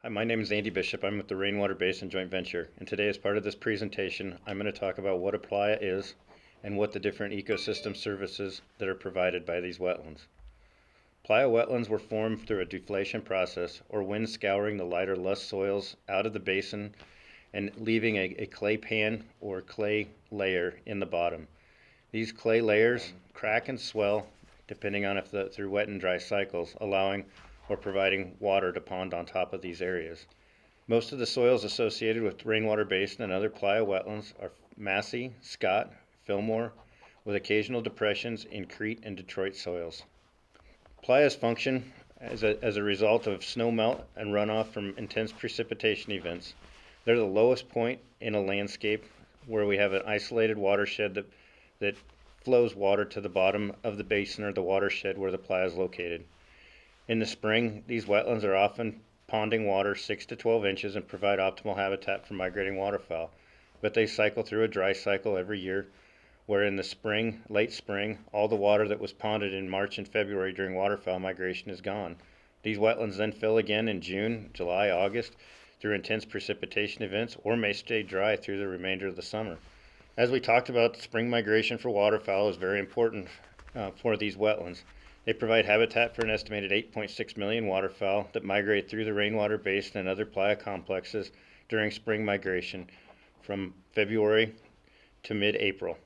Hi, my name is Andy Bishop. I'm with the Rainwater Basin joint venture, and today as part of this presentation, I'm going to talk about what a playa is and what the different ecosystem services that are provided by these wetlands. Playa wetlands were formed through a deflation process, or wind scouring the lighter, lush soils out of the basin and leaving a clay pan or clay layer in the bottom. These clay layers crack and swell depending on if through wet and dry cycles, allowing or providing water to pond on top of these areas. Most of the soils associated with Rainwater Basin and other playa wetlands are Massey, Scott, Fillmore, with occasional depressions in Crete and Detroit soils. Playas function as a result of snow melt and runoff from intense precipitation events. They're the lowest point in a landscape where we have an isolated watershed that flows water to the bottom of the basin or the watershed where the playa is located. In the spring, these wetlands are often ponding water 6 to 12 inches and provide optimal habitat for migrating waterfowl, but they cycle through a dry cycle every year, where in the spring, late spring, all the water that was ponded in March and February during waterfowl migration is gone. These wetlands then fill again in June, July, August through intense precipitation events, or may stay dry through the remainder of the summer. As we talked about, spring migration for waterfowl is very important for these wetlands. They provide habitat for an estimated 8.6 million waterfowl that migrate through the Rainwater Basin and other playa complexes during spring migration from February to mid-April.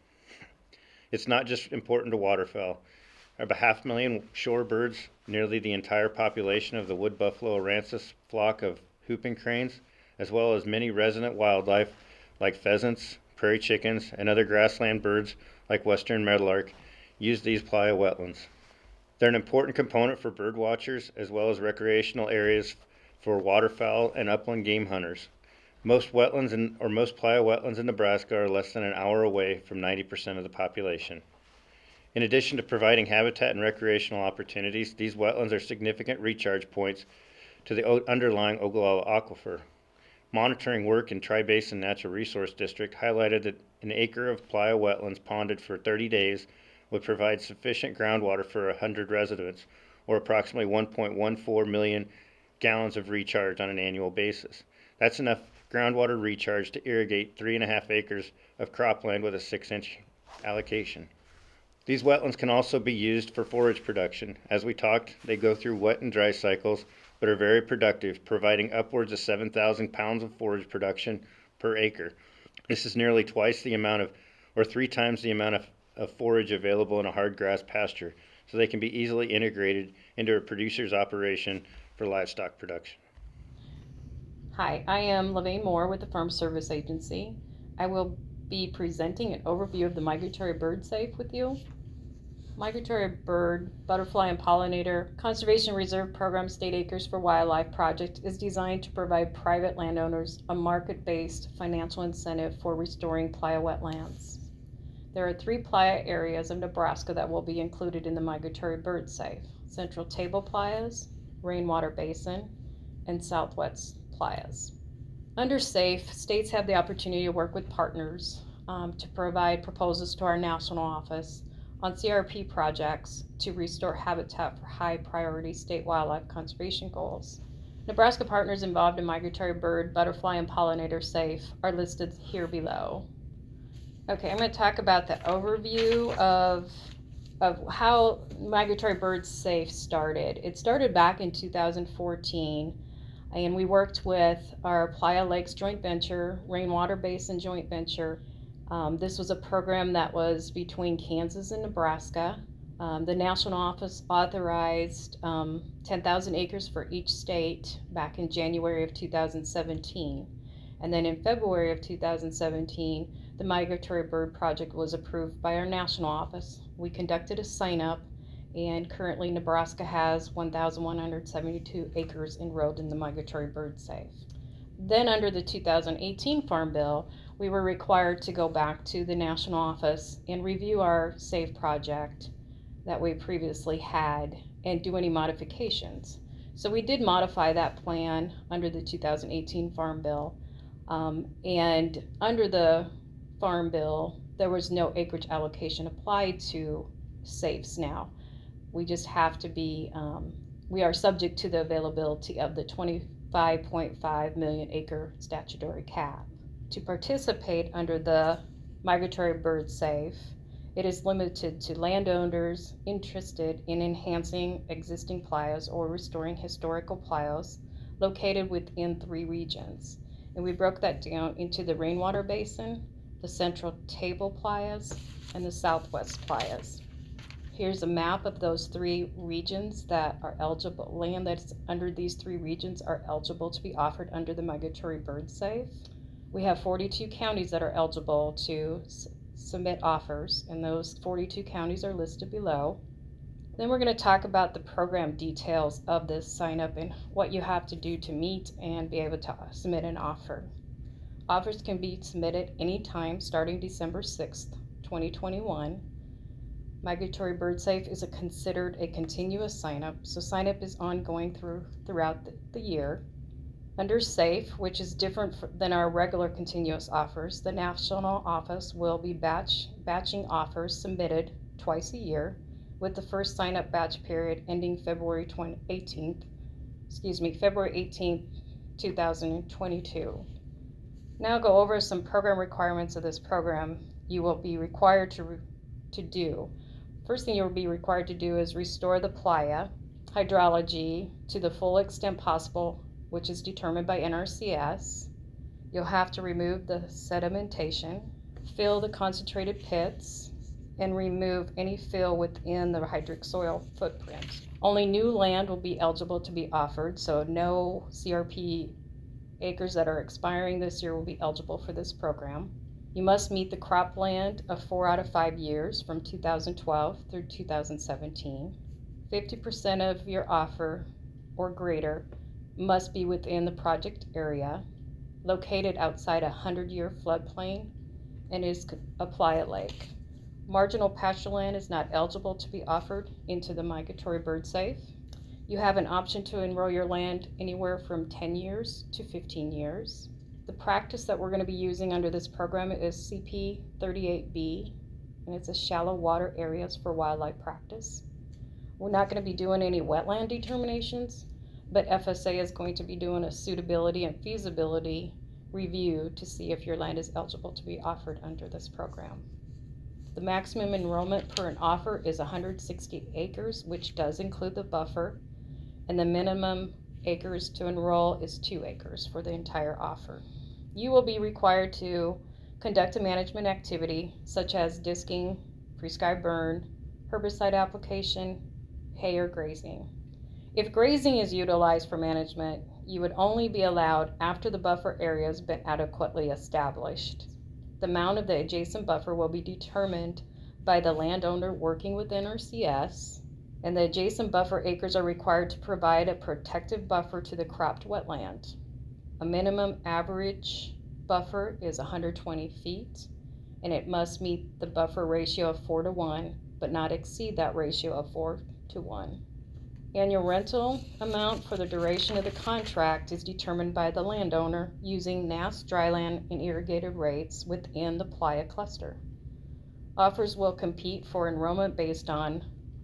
It's not just important to waterfowl. About 500,000 shorebirds, nearly the entire population of the wood buffalo aransas flock of whooping cranes, as well as many resident wildlife like pheasants, prairie chickens, and other grassland birds like western meadowlark, use these playa wetlands. They're an important component for bird watchers as well as recreational areas for waterfowl and upland game hunters. Most wetlands most playa wetlands in Nebraska are less than an hour away from 90% of the population. In addition to providing habitat and recreational opportunities, these wetlands are significant recharge points to the underlying Ogallala Aquifer. Monitoring work in Tri-Basin Natural Resource District highlighted that an acre of playa wetlands ponded for 30 days would provide sufficient groundwater for 100 residents, or approximately 1.14 million gallons of recharge on an annual basis. That's enough groundwater recharge to irrigate 3.5 acres of cropland with a 6-inch allocation. These wetlands can also be used for forage production. As we talked, they go through wet and dry cycles, but are very productive, providing upwards of 7,000 pounds of forage production per acre. This is nearly twice the amount of, or 3 times the amount of forage available in a hard grass pasture, so they can be easily integrated into a producer's operation for livestock production. Hi, I am Lavaine Moore with the Farm Service Agency. I will be presenting an overview of the Migratory Bird SAFE with you. Migratory Bird, Butterfly and Pollinator Conservation Reserve Program State Acres for Wildlife project is designed to provide private landowners a market-based financial incentive for restoring playa wetlands. There are 3 playa areas of Nebraska that will be included in the Migratory Bird SAFE: Central Table Playas, Rainwater Basin, and Southwest Playas. Under SAFE, states have the opportunity to work with partners to provide proposals to our national office on CRP projects to restore habitat for high priority state wildlife conservation goals. Nebraska partners involved in Migratory Bird, Butterfly, and Pollinator SAFE are listed here below. Okay, I'm going to talk about the overview of how Migratory Bird SAFE started. It started back in 2014, and we worked with our Playa Lakes joint venture, Rainwater Basin joint venture. This was a program that was between Kansas and Nebraska. The national office authorized 10,000 acres for each state back in January of 2017. And then in February of 2017, the Migratory Bird Project was approved by our national office. We conducted a sign-up, and currently Nebraska has 1,172 acres enrolled in the Migratory Bird SAFE. Then under the 2018 Farm Bill, we were required to go back to the national office and review our SAFE project that we previously had and do any modifications. So we did modify that plan under the 2018 Farm Bill, and under the Farm Bill, there was no acreage allocation applied to SAFEs now. We just have to be, we are subject to the availability of the 5.5 million acre statutory cap. To participate under the Migratory Bird SAFE, it is limited to landowners interested in enhancing existing playas or restoring historical playas located within 3 regions. And we broke that down into the Rainwater Basin, the Central Table Playas, and the Southwest Playas. Here's a map of those 3 regions that are eligible. Land that's under these 3 regions are eligible to be offered under the Migratory Bird SAFE. We have 42 counties that are eligible to submit offers, and those 42 counties are listed below. Then we're going to talk about the program details of this sign up and what you have to do to meet and be able to submit an offer. Offers can be submitted anytime starting December 6th, 2021. Migratory Bird SAFE is considered a continuous sign up, so sign up is ongoing throughout the year. Under SAFE, which is different than our regular continuous offers, the national office will be batching offers submitted twice a year, with the first sign-up batch period ending February 18th, 2022. Now I'll go over some program requirements of this program you will be required to do. First thing you'll be required to do is restore the playa hydrology to the full extent possible, which is determined by NRCS. You'll have to remove the sedimentation, fill the concentrated pits, and remove any fill within the hydric soil footprint. Only new land will be eligible to be offered, so no CRP acres that are expiring this year will be eligible for this program. You must meet the cropland of 4 out of 5 years from 2012 through 2017. 50% of your offer or greater must be within the project area, located outside a 100-year floodplain, and is a playa lake. Marginal pasture land is not eligible to be offered into the Migratory Bird SAFE. You have an option to enroll your land anywhere from 10 years to 15 years. The practice that we're going to be using under this program is CP 38B, and it's a shallow water areas for wildlife practice. We're not going to be doing any wetland determinations, but FSA is going to be doing a suitability and feasibility review to see if your land is eligible to be offered under this program. The maximum enrollment per an offer is 160 acres, which does include the buffer, and the minimum acres to enroll is 2 acres for the entire offer. You will be required to conduct a management activity such as disking, prescribed burn, herbicide application, hay, or grazing. If grazing is utilized for management, you would only be allowed after the buffer area has been adequately established. The amount of the adjacent buffer will be determined by the landowner working with NRCS, and the adjacent buffer acres are required to provide a protective buffer to the cropped wetland. A minimum average buffer is 120 feet, and it must meet the buffer ratio of 4:1, but not exceed that ratio of 4:1. Annual rental amount for the duration of the contract is determined by the landowner using NASS dryland and irrigated rates within the playa cluster. Offers will compete for enrollment based on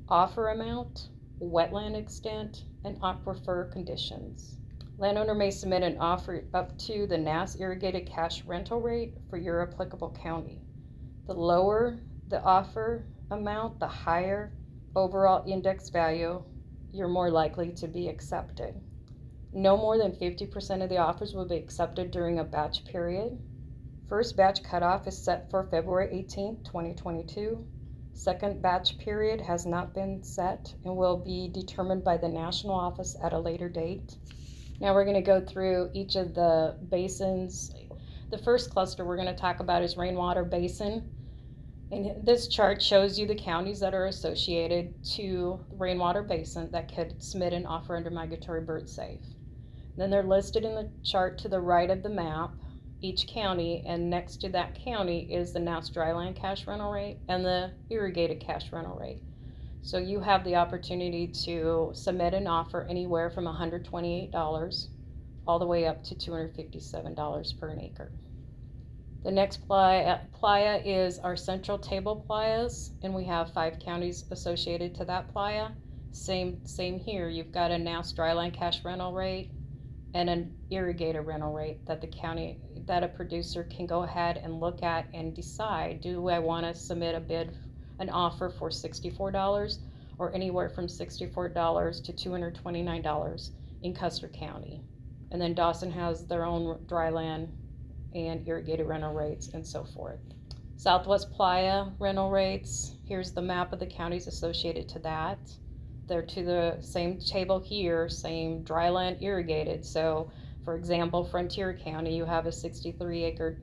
offer amount, wetland extent, and aquifer conditions. Landowner may submit an offer up to the NASS irrigated cash rental rate for your applicable county. The lower the offer amount, the higher overall index value you're more likely to be accepted. No more than 50% of the offers will be accepted during a batch period. First batch cutoff is set for February 18, 2022. Second batch period has not been set and will be determined by the national office at a later date. Now we're going to go through each of the basins. The first cluster we're going to talk about is Rainwater Basin. And this chart shows you the counties that are associated to the Rainwater Basin that could submit an offer under Migratory Bird SAFE. Then they're listed in the chart to the right of the map, each county, and next to that county is the NASS dryland cash rental rate and the irrigated cash rental rate. So you have the opportunity to submit an offer anywhere from $128 all the way up to $257 per an acre. The next playa is our Central Table Playas, and we have 5 counties associated to that playa. Same here. You've got a NASS dryland cash rental rate, and an irrigator rental rate that that a producer can go ahead and look at and decide, do I want to submit an offer for $64 or anywhere from $64 to $229 in Custer County. And then Dawson has their own dryland and irrigated rental rates and so forth. Southwest Playa rental rates, here's the map of the counties associated to that. They're to the same table here, same dryland irrigated. So for example, Frontier County, you have a 63-acre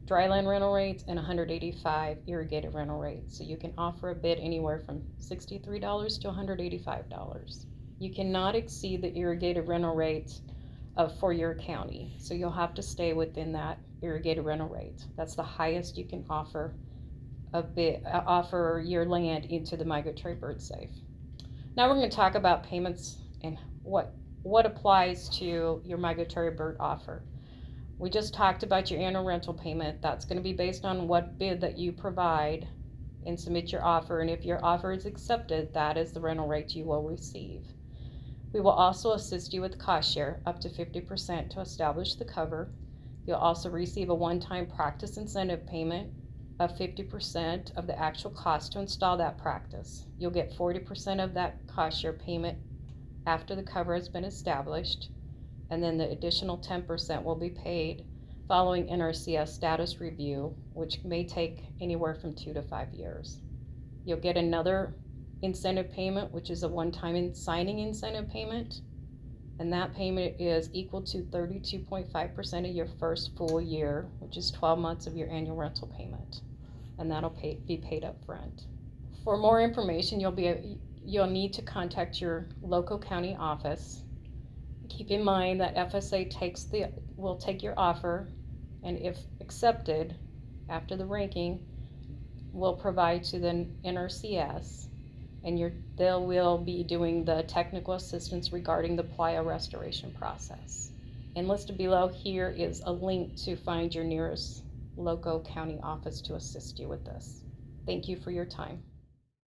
dryland rental rates and 185 irrigated rental rates. So you can offer a bid anywhere from $63 to $185. You cannot exceed the irrigated rental rates for your county. So you'll have to stay within that irrigated rental rate. That's the highest you can offer offer your land into the Migratory Bird SAFE. Now we're going to talk about payments and what applies to your migratory bird offer. We just talked about your annual rental payment. That's going to be based on what bid that you provide and submit your offer. And if your offer is accepted, that is the rental rate you will receive. We will also assist you with cost share up to 50% to establish the cover. You'll also receive a one-time practice incentive payment of 50% of the actual cost to install that practice. You'll get 40% of that cost share payment after the cover has been established, and then the additional 10% will be paid following NRCS status review, which may take anywhere from 2 to 5 years. You'll get another incentive payment, which is a one-time signing incentive payment, and that payment is equal to 32.5% of your first full year, which is 12 months of your annual rental payment, and that'll be paid up front. For more information, you'll need to contact your local county office. Keep in mind that FSA will take your offer, and if accepted after the ranking, will provide to the NRCS, and they will be doing the technical assistance regarding the playa restoration process. And listed below here is a link to find your nearest local county office to assist you with this. Thank you for your time.